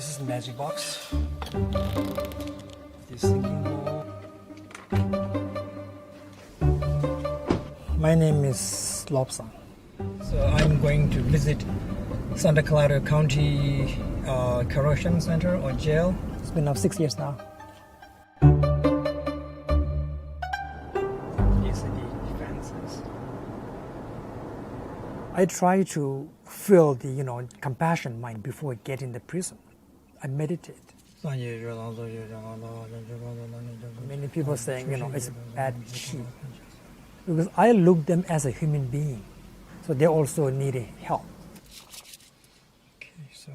This is magic box. This singing bowl. My name is Lobsang. So I'm going to visit Santa Clara County Correction Center or jail. It's been now 6 years now. These are the fences. I try to feel the compassion mind before I get in the prison. I meditate. Many people saying it's a bad cheat because I look them as a human being, so they also need help. Okay, so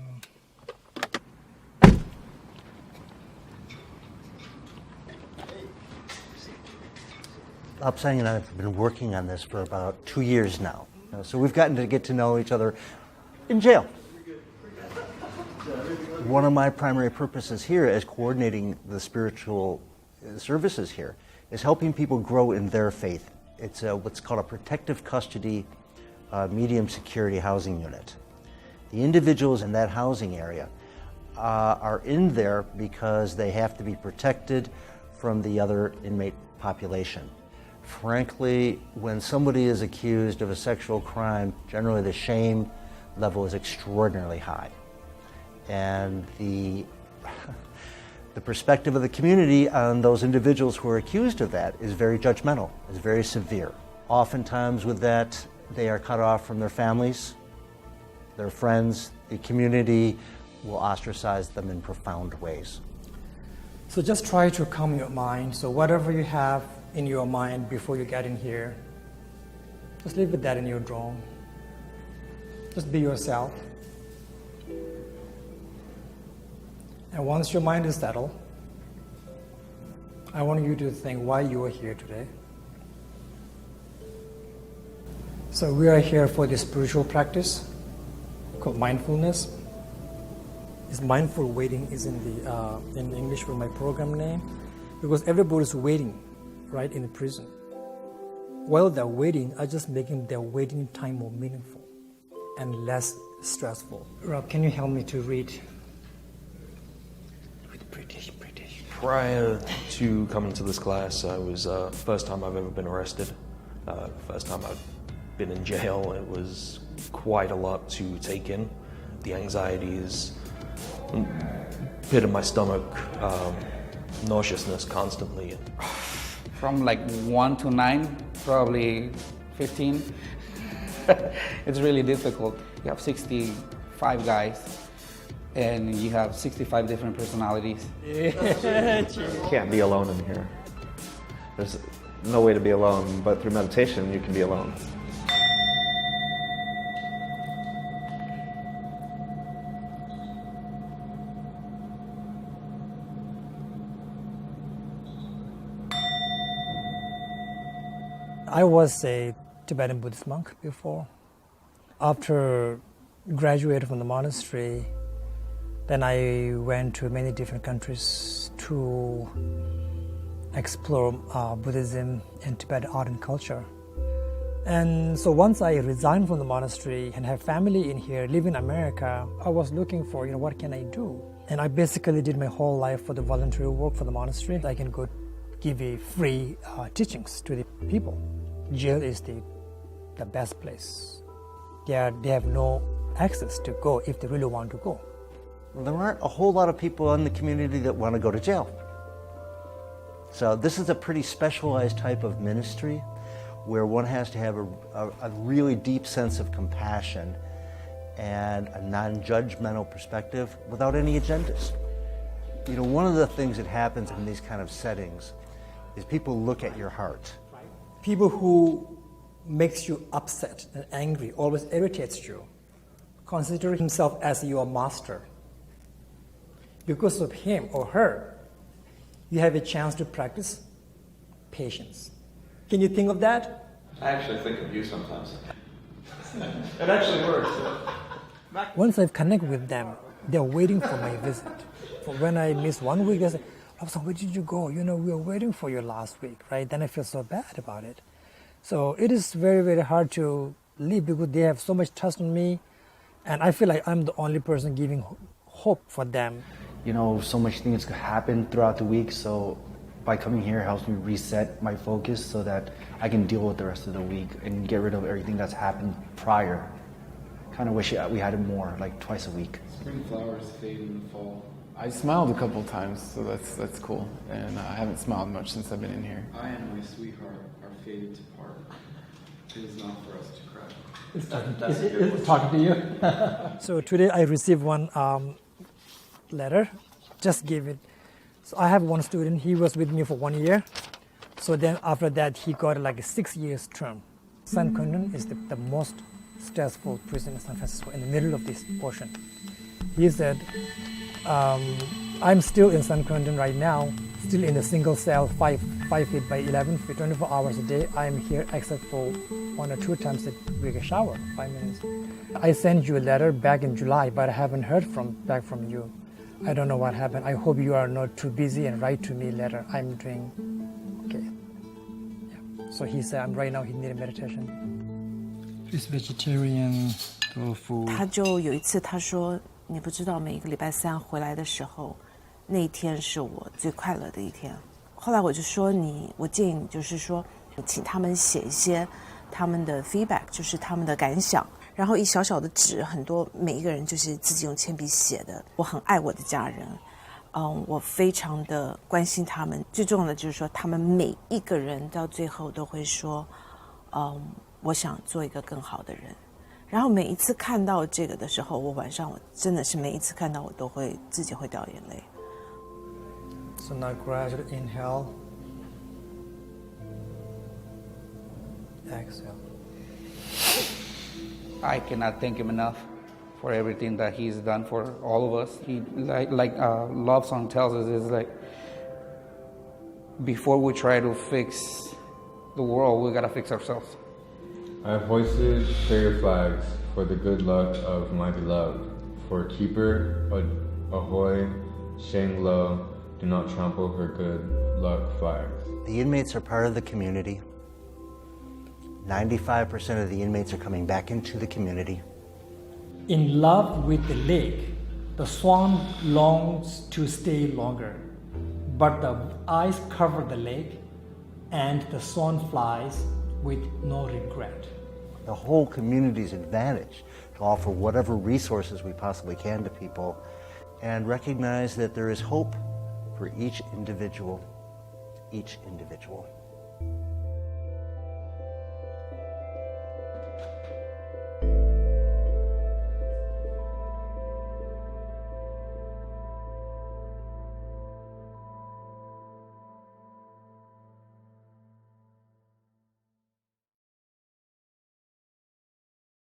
Lobsang and I have been working on this for about 2 years now. So we've gotten to get to know each other in jail. One of my primary purposes here as coordinating the spiritual services here is helping people grow in their faith. It's what's called a protective custody medium security housing unit. The individuals in that housing area are in there because they have to be protected from the other inmate population. Frankly, when somebody is accused of a sexual crime, generally the shame level is extraordinarily high. And the perspective of the community on those individuals who are accused of that is very judgmental, is very severe. Oftentimes with that, they are cut off from their families, their friends. The community will ostracize them in profound ways. So just try to calm your mind. So whatever you have in your mind before you get in here, just leave that in your drawer. Just be yourself. And once your mind is settled, I want you to think why you are here today. So we are here for this spiritual practice called mindfulness. This mindful waiting is in English for my program name, because everybody's waiting, right, in the prison. While they're waiting, I just making their waiting time more meaningful and less stressful. Rob, can you help me to read? British. Prior to coming to this class, I was first time I've ever been arrested. First time I've been in jail. It was quite a lot to take in. The anxieties, pit in my stomach, nauseousness constantly. From like 1 to 9, probably 15. It's really difficult. You have 65 guys, and you have 65 different personalities. You can't be alone in here. There's no way to be alone, but through meditation you can be alone. I was a Tibetan Buddhist monk before. After graduated from the monastery, then I went to many different countries to explore Buddhism and Tibetan art and culture. And so once I resigned from the monastery and have family in here, live in America, I was looking for, what can I do? And I basically did my whole life for the voluntary work for the monastery. I can go give a free teachings to the people. Jail is the best place. They have no access to go if they really want to go. Well, there aren't a whole lot of people in the community that want to go to jail. So this is a pretty specialized type of ministry where one has to have a really deep sense of compassion and a non-judgmental perspective without any agendas. One of the things that happens in these kind of settings is people look at your heart. People who makes you upset and angry, always irritates you, consider himself as your master. Because of him or her, you have a chance to practice patience. Can you think of that? I actually think of you sometimes. It actually works. Once I've connected with them, they're waiting for my visit. When I miss 1 week, they say, Lobsang, where did you go? We were waiting for you last week, right? Then I feel so bad about it. So it is very, very hard to leave because they have so much trust in me. And I feel like I'm the only person giving hope for them. You know, so much things could happen throughout the week, so by coming here helps me reset my focus so that I can deal with the rest of the week and get rid of everything that's happened prior. Kind of wish we had it more, like twice a week. Spring flowers fade in the fall. I smiled a couple of times, so that's cool. And I haven't smiled much since I've been in here. I and my sweetheart are fated to part. It is not for us to cry. It's talking to you. So today I received one letter, just give it. So I have one student, he was with me for 1 year. So then after that, he got like a 6 years term. San Quentin is the most stressful prison in San Francisco, in the middle of this ocean. He said, I'm still in San Quentin right now, still in a single cell, 5 feet by 11 feet, 24 hours a day. I'm here except for 1 or 2 times a week, a shower, 5 minutes. I sent you a letter back in July, but I haven't heard back from you. I don't know what happened. I hope you are not too busy and write to me later. I'm doing okay. Yeah. So he said, right now he needed meditation. He's vegetarian, tofu. 他就有一次他说，你不知道每一个礼拜三回来的时候，那一天是我最快乐的一天。后来我就说我建议你就是说，请他们写一些他们的 feedback， 就是他们的感想。然后一小小的纸，很多每一个人就是自己用铅笔写的。我很爱我的家人，我非常的关心他们。最重要的就是说，他们每一个人到最后都会说，我想做一个更好的人。然后每一次看到这个的时候，我真的是每一次看到我都会自己会掉眼泪。So now gradually inhale, exhale. I cannot thank him enough for everything that he's done for all of us. He like Lobsang tells us, is like before we try to fix the world, we gotta fix ourselves. I have hoisted prayer flags for the good luck of my beloved. For keeper, ahoy, sheng lo, do not trample her good luck flags. The inmates are part of the community. 95% of the inmates are coming back into the community. In love with the lake, the swan longs to stay longer, but the ice cover the lake, and the swan flies with no regret. The whole community's advantage to offer whatever resources we possibly can to people and recognize that there is hope for each individual.